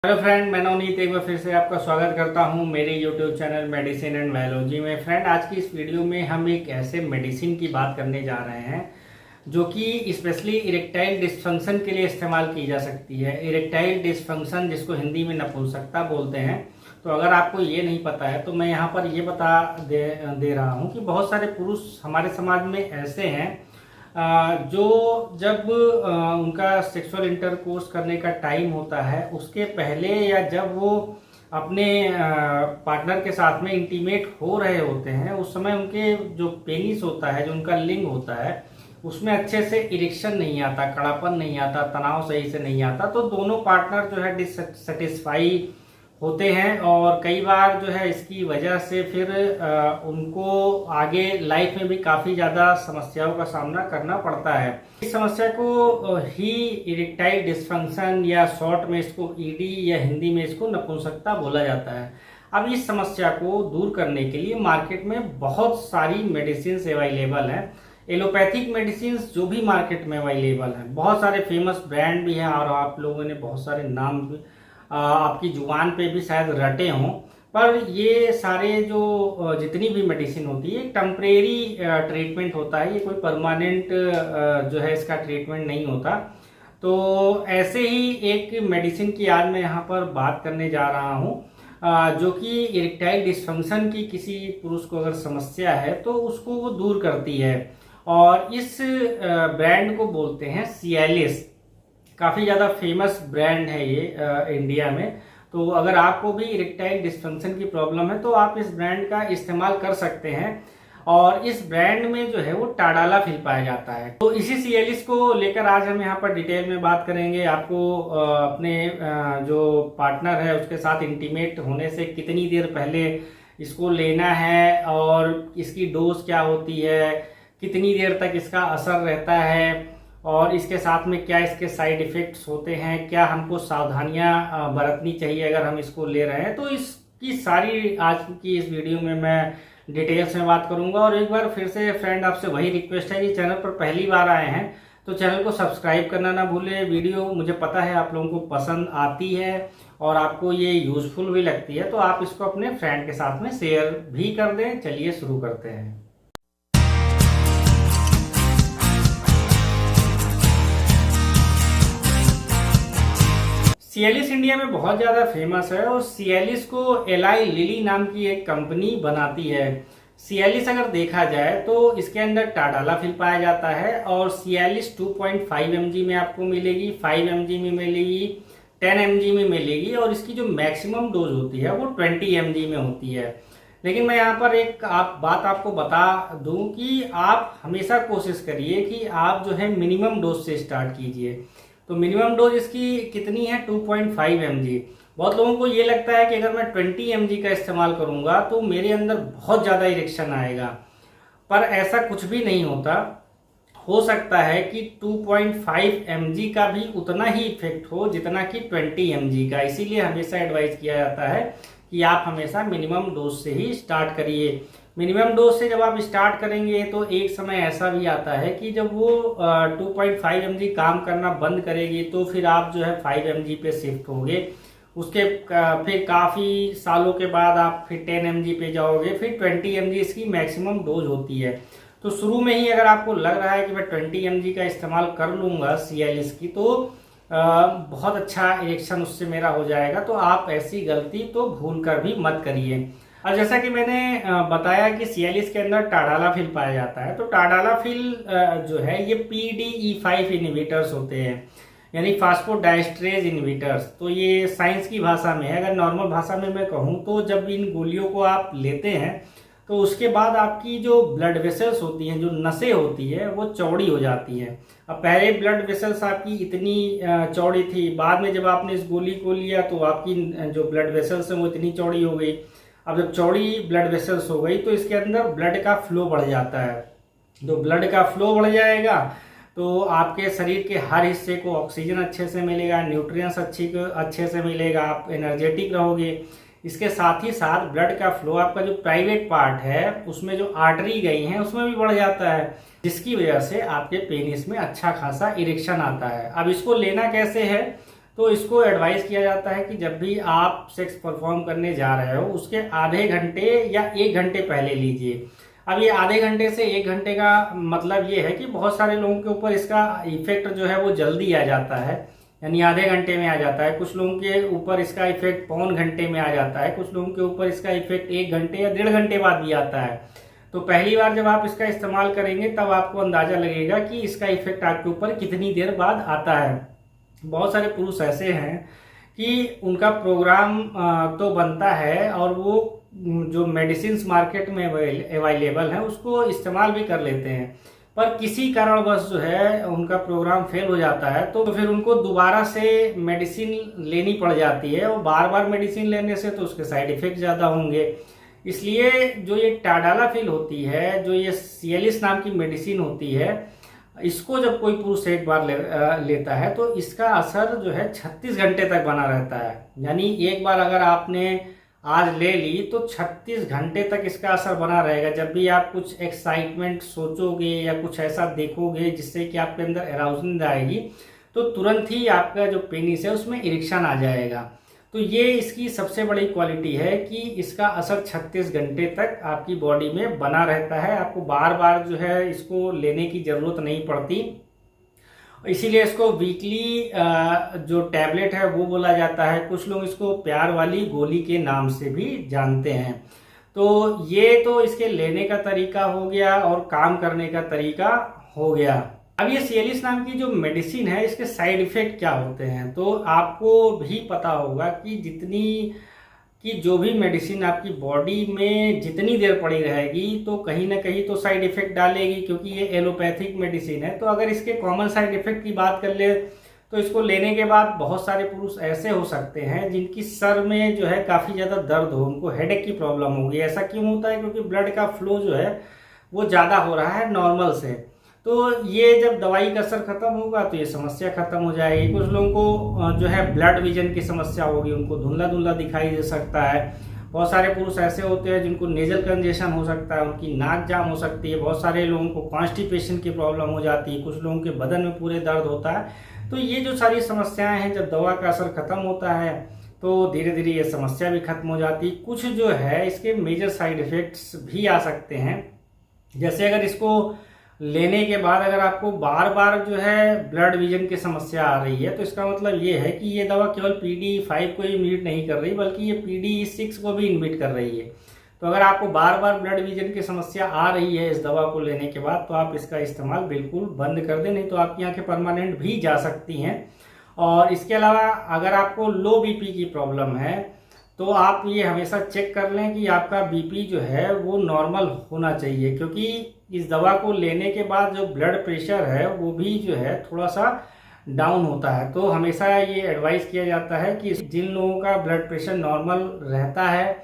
Hello friend, मैं नवनीत एक बार फिर से आपका स्वागत करता हूं मेरे YouTube channel medicine and biology में। फ्रेंड, आज की इस वीडियो में हम एक ऐसे मेडिसिन की बात करने जा रहे हैं जो कि स्पेशली इरेक्टाइल डिस्फंक्शन के लिए इस्तेमाल की जा सकती है। इरेक्टाइल डिस्फंक्शन, जिसको हिंदी में नपुंसकता बोलते हैं। तो अगर आपको ये नहीं पता है तो मैं यहाँ पर ये बता दे रहा हूँ कि बहुत सारे पुरुष हमारे समाज में ऐसे हैं जो जब उनका सेक्सुअल इंटरकोर्स करने का टाइम होता है, उसके पहले या जब वो अपने पार्टनर के साथ में इंटीमेट हो रहे होते हैं, उस समय उनके जो पेनिस होता है, जो उनका लिंग होता है, उसमें अच्छे से इरेक्शन नहीं आता, कड़ापन नहीं आता, तनाव सही से नहीं आता। तो दोनों पार्टनर जो है डिससेटिस्फाई होते हैं और कई बार जो है इसकी वजह से फिर उनको आगे लाइफ में भी काफ़ी ज़्यादा समस्याओं का सामना करना पड़ता है। इस समस्या को ही इरेक्टाइल डिस्फंक्शन या शॉर्ट में इसको ईडी या हिंदी में इसको नपुंसकता बोला जाता है। अब इस समस्या को दूर करने के लिए मार्केट में बहुत सारी मेडिसिन अवेलेबल हैं। एलोपैथिक मेडिसिन जो भी मार्केट में अवेलेबल हैं, बहुत सारे फेमस ब्रांड भी हैं और आप लोगों ने बहुत सारे नाम भी आपकी जुबान पे भी शायद रटे हों। पर ये सारे जो जितनी भी मेडिसिन होती है, टेम्परेरी ट्रीटमेंट होता है, ये कोई परमानेंट जो है इसका ट्रीटमेंट नहीं होता। तो ऐसे ही एक मेडिसिन की आज मैं यहाँ पर बात करने जा रहा हूँ जो कि इरेक्टाइल डिस्फंक्शन की किसी पुरुष को अगर समस्या है तो उसको वो दूर करती है। और इस ब्रांड को बोलते हैं सिएलिस। काफ़ी ज़्यादा फेमस ब्रांड है ये इंडिया में। तो अगर आपको भी इरेक्टाइल डिस्फंक्शन की प्रॉब्लम है तो आप इस ब्रांड का इस्तेमाल कर सकते हैं। और इस ब्रांड में जो है वो टाडालाफिल पाया जाता है। तो इसी सिएलिस को लेकर आज हम यहाँ पर डिटेल में बात करेंगे। आपको अपने जो पार्टनर है उसके साथ इंटीमेट होने से कितनी देर पहले इसको लेना है और इसकी डोज क्या होती है, कितनी देर तक इसका असर रहता है और इसके साथ में क्या इसके साइड इफ़ेक्ट्स होते हैं, क्या हमको सावधानियां बरतनी चाहिए अगर हम इसको ले रहे हैं। तो इसकी सारी आज की इस वीडियो में मैं डिटेल्स में बात करूंगा। और एक बार फिर से फ्रेंड आपसे वही रिक्वेस्ट है कि चैनल पर पहली बार आए हैं तो चैनल को सब्सक्राइब करना ना भूलें। वीडियो मुझे पता है आप लोगों को पसंद आती है और आपको ये यूजफुल भी लगती है, तो आप इसको अपने फ्रेंड के साथ में शेयर भी कर दें। चलिए शुरू करते हैं। सिएलिस इंडिया में बहुत ज़्यादा फेमस है और सिएलिस को एलाई लिली नाम की एक कंपनी बनाती है। सिएलिस अगर देखा जाए तो इसके अंदर टाडालाफिल पाया जाता है और सिएलिस 2.5 mg में आपको मिलेगी, 5 mg में मिलेगी, 10 mg में मिलेगी और इसकी जो मैक्सिमम डोज होती है वो 20 mg में होती है। लेकिन मैं यहाँ पर एक बात आपको बता दूं कि आप हमेशा कोशिश करिए कि आप जो है मिनिमम डोज से स्टार्ट कीजिए। तो मिनिमम डोज इसकी कितनी है? 2.5 mg। बहुत लोगों को ये लगता है कि अगर मैं 20 mg का इस्तेमाल करूंगा तो मेरे अंदर बहुत ज़्यादा इरेक्शन आएगा, पर ऐसा कुछ भी नहीं होता। हो सकता है कि 2.5 mg का भी उतना ही इफेक्ट हो जितना कि 20 mg का। इसीलिए हमेशा एडवाइस किया जाता है कि आप हमेशा मिनिमम डोज से ही स्टार्ट करिए। मिनिमम डोज से जब आप स्टार्ट करेंगे तो एक समय ऐसा भी आता है कि जब वो 2.5 mg काम करना बंद करेगी तो फिर आप जो है 5 mg पे शिफ्ट होंगे। उसके फिर काफ़ी सालों के बाद आप फिर 10 mg पे जाओगे, फिर 20 mg इसकी मैक्सिमम डोज होती है। तो शुरू में ही अगर आपको लग रहा है कि मैं 20 mg का इस्तेमाल कर लूँगा सिएलिस की तो बहुत अच्छा इरेक्शन उससे मेरा हो जाएगा, तो आप ऐसी गलती तो भूल कर भी मत करिए। और जैसा कि मैंने बताया कि सिएलिस के अंदर टाडालाफिल पाया जाता है, तो टाडालाफिल जो है ये PDE5 इनहिबिटर्स होते हैं, यानी फास्फोडाइस्ट्रेज इनहिबिटर्स। तो ये साइंस की भाषा में है। अगर नॉर्मल भाषा में मैं कहूँ तो जब इन गोलियों को आप लेते हैं तो उसके बाद आपकी जो ब्लड वेसल्स होती हैं, जो नसें होती है, वो चौड़ी हो जाती हैं। अब पहले ब्लड वेसल्स आपकी इतनी चौड़ी थी, बाद में जब आपने इस गोली को लिया तो आपकी जो ब्लड वेसल्स हैं वो इतनी चौड़ी हो गई। अब जब चौड़ी ब्लड वेसल्स हो गई तो इसके अंदर ब्लड का फ्लो बढ़ जाता है। जो ब्लड का फ्लो बढ़ जाएगा तो आपके शरीर के हर हिस्से को ऑक्सीजन अच्छे से मिलेगा, न्यूट्रिएंट्स अच्छे से मिलेगा, आप एनर्जेटिक रहोगे। इसके साथ ही साथ ब्लड का फ्लो, आपका जो प्राइवेट पार्ट है उसमें जो आर्टरी गई हैं उसमें भी बढ़ जाता है, जिसकी वजह से आपके पेनिस में अच्छा खासा इरेक्शन आता है। अब इसको लेना कैसे है? तो इसको एडवाइस किया जाता है कि जब भी आप सेक्स परफॉर्म करने जा रहे हो उसके आधे घंटे या 1 घंटे पहले लीजिए। अब ये आधे घंटे से 1 घंटे का मतलब ये है कि बहुत सारे लोगों के ऊपर इसका इफेक्ट जो है वो जल्दी आ जाता है, यानी आधे घंटे में आ जाता है। कुछ लोगों के ऊपर इसका इफेक्ट पौन घंटे में आ जाता है, कुछ लोगों के ऊपर इसका इफेक्ट 1 घंटे या 1.5 घंटे बाद भी आता है। तो पहली बार जब आप इसका इस्तेमाल करेंगे तब आपको अंदाजा लगेगा कि इसका इफेक्ट आपके ऊपर कितनी देर बाद आता है। बहुत सारे पुरुष ऐसे हैं कि उनका प्रोग्राम तो बनता है और वो जो मेडिसिन मार्केट में अवेलेबल है उसको इस्तेमाल भी कर लेते हैं, पर किसी कारणवश जो है उनका प्रोग्राम फेल हो जाता है तो फिर उनको दोबारा से मेडिसिन लेनी पड़ जाती है, और बार बार मेडिसिन लेने से तो उसके साइड इफेक्ट ज़्यादा होंगे। इसलिए जो ये टाडालाफिल होती है, जो ये सिएलिस नाम की मेडिसिन होती है, इसको जब कोई पुरुष एक बार लेता है तो इसका असर जो है 36 घंटे तक बना रहता है। यानी एक बार अगर आपने आज ले ली तो 36 घंटे तक इसका असर बना रहेगा। जब भी आप कुछ एक्साइटमेंट सोचोगे या कुछ ऐसा देखोगे जिससे कि आपके अंदर एराउजल आएगी तो तुरंत ही आपका जो पेनिस है उसमें इरेक्शन आ जाएगा। तो ये इसकी सबसे बड़ी क्वालिटी है कि इसका असर 36 घंटे तक आपकी बॉडी में बना रहता है। आपको बार बार जो है इसको लेने की ज़रूरत नहीं पड़ती, इसीलिए इसको वीकली जो टैबलेट है वो बोला जाता है। कुछ लोग इसको प्यार वाली गोली के नाम से भी जानते हैं। तो ये तो इसके लेने का तरीका हो गया और काम करने का तरीका हो गया। अब ये सिएलिस नाम की जो मेडिसिन है इसके साइड इफेक्ट क्या होते हैं, तो आपको भी पता होगा कि जो भी मेडिसिन आपकी बॉडी में जितनी देर पड़ी रहेगी तो कहीं ना कहीं तो साइड इफेक्ट डालेगी, क्योंकि ये एलोपैथिक मेडिसिन है। तो अगर इसके कॉमन साइड इफेक्ट की बात कर ले तो इसको लेने के बाद बहुत सारे पुरुष ऐसे हो सकते हैं जिनकी सर में जो है काफ़ी ज़्यादा दर्द हो, उनको हेडेक की प्रॉब्लम होगी। ऐसा क्यों होता है? क्योंकि ब्लड का फ्लो जो है वो ज़्यादा हो रहा है नॉर्मल से। तो ये जब दवाई का असर खत्म होगा तो ये समस्या खत्म हो जाएगी। कुछ लोगों को जो है ब्लड विजन की समस्या होगी, उनको धुंधला धुंधला दिखाई दे सकता है। बहुत सारे पुरुष ऐसे होते हैं जिनको नेजल कंजेशन हो सकता है, उनकी नाक जाम हो सकती है। बहुत सारे लोगों को कॉन्स्टिपेशन की प्रॉब्लम हो जाती है, कुछ लोगों के बदन में पूरे दर्द होता है। तो ये जो सारी समस्याएं हैं, जब दवा का असर खत्म होता है तो धीरे धीरे ये समस्या भी खत्म हो जाती है। कुछ जो है इसके मेजर साइड इफेक्ट्स भी आ सकते हैं, जैसे अगर इसको लेने के बाद अगर आपको बार बार जो है ब्लड विजन की समस्या आ रही है तो इसका मतलब ये है कि ये दवा केवल PD5 को ही इनहिबिट नहीं कर रही बल्कि ये PD6 को भी इनहिबिट कर रही है। तो अगर आपको बार बार ब्लड विजन की समस्या आ रही है इस दवा को लेने के बाद तो आप इसका इस्तेमाल बिल्कुल बंद कर दें, नहीं तो आपकी आंखें परमानेंट भी जा सकती हैं। और इसके अलावा अगर आपको लो BP की प्रॉब्लम है तो आप ये हमेशा चेक कर लें कि आपका BP जो है वो नॉर्मल होना चाहिए, क्योंकि इस दवा को लेने के बाद जो ब्लड प्रेशर है वो भी जो है थोड़ा सा डाउन होता है। तो हमेशा ये एडवाइस किया जाता है कि जिन लोगों का ब्लड प्रेशर नॉर्मल रहता है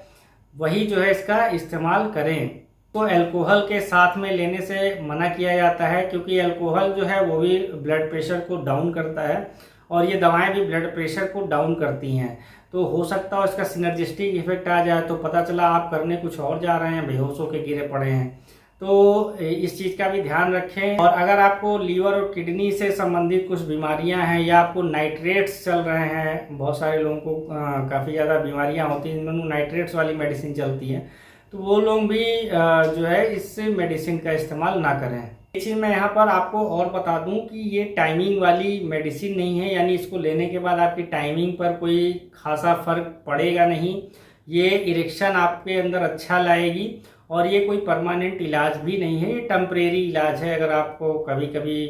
वही जो है इसका इस्तेमाल करें। तो अल्कोहल के साथ में लेने से मना किया जाता है, क्योंकि अल्कोहल जो है वो भी ब्लड प्रेशर को डाउन करता है और ये दवाएं भी ब्लड प्रेशर को डाउन करती हैं। तो हो सकता है इसका सिनर्जिस्टिक इफेक्ट आ जाए, तो पता चला आप करने कुछ और जा रहे हैं, बेहोश होकर गिरे पड़े हैं। तो इस चीज़ का भी ध्यान रखें। और अगर आपको लीवर और किडनी से संबंधित कुछ बीमारियां हैं या आपको नाइट्रेट्स चल रहे हैं, बहुत सारे लोगों को काफ़ी ज़्यादा बीमारियां होती हैं जिनमें नाइट्रेट्स वाली मेडिसिन चलती है, तो वो लोग भी जो है इस मेडिसिन का इस्तेमाल ना करें। एक चीज़ मैं यहाँ पर आपको और बता दूं कि ये टाइमिंग वाली मेडिसिन नहीं है, यानी इसको लेने के बाद आपकी टाइमिंग पर कोई खासा फर्क पड़ेगा नहीं। ये इरेक्शन आपके अंदर अच्छा लाएगी और ये कोई परमानेंट इलाज भी नहीं है, ये टेम्परेरी इलाज है। अगर आपको कभी कभी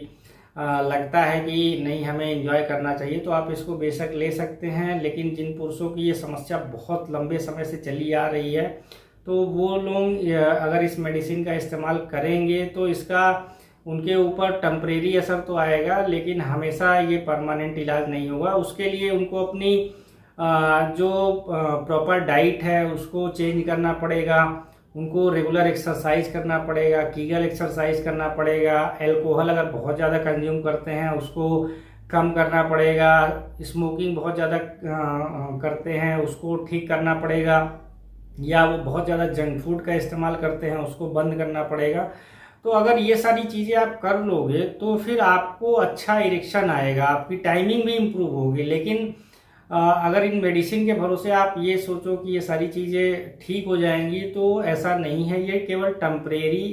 लगता है कि नहीं हमें एंजॉय करना चाहिए तो आप इसको बेशक ले सकते हैं, लेकिन जिन पुरुषों की ये समस्या बहुत लंबे समय से चली आ रही है तो वो लोग अगर इस मेडिसिन का इस्तेमाल करेंगे तो इसका उनके ऊपर टेम्परेरी असर तो आएगा, लेकिन हमेशा ये परमानेंट इलाज नहीं होगा। उसके लिए उनको अपनी जो प्रॉपर डाइट है उसको चेंज करना पड़ेगा, उनको रेगुलर एक्सरसाइज करना पड़ेगा, कीगल एक्सरसाइज करना पड़ेगा। अल्कोहल अगर बहुत ज़्यादा कंज्यूम करते हैं उसको कम करना पड़ेगा, स्मोकिंग बहुत ज़्यादा करते हैं उसको ठीक करना पड़ेगा, या वो बहुत ज़्यादा जंक फूड का इस्तेमाल करते हैं उसको बंद करना पड़ेगा। तो अगर ये सारी चीज़ें आप कर लोगे तो फिर आपको अच्छा इरेक्शन आएगा, आपकी टाइमिंग भी इम्प्रूव होगी। लेकिन अगर इन मेडिसिन के भरोसे आप ये सोचो कि ये सारी चीज़ें ठीक हो जाएंगी, तो ऐसा नहीं है। ये केवल टेम्परेरी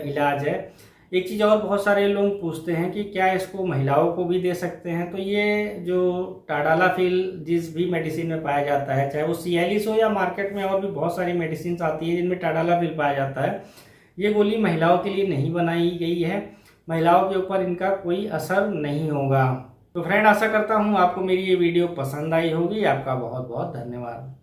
इलाज है। एक चीज़ और बहुत सारे लोग पूछते हैं कि क्या इसको महिलाओं को भी दे सकते हैं। तो ये जो टाडालाफिल जिस भी मेडिसिन में पाया जाता है, चाहे वो सियालिस हो या मार्केट में और भी बहुत सारी मेडिसिन आती है जिनमें टाडालाफिल पाया जाता है, ये गोली महिलाओं के लिए नहीं बनाई गई है। महिलाओं के ऊपर इनका कोई असर नहीं होगा। तो फ्रेंड, आशा करता हूँ आपको मेरी ये वीडियो पसंद आई होगी। आपका बहुत बहुत धन्यवाद।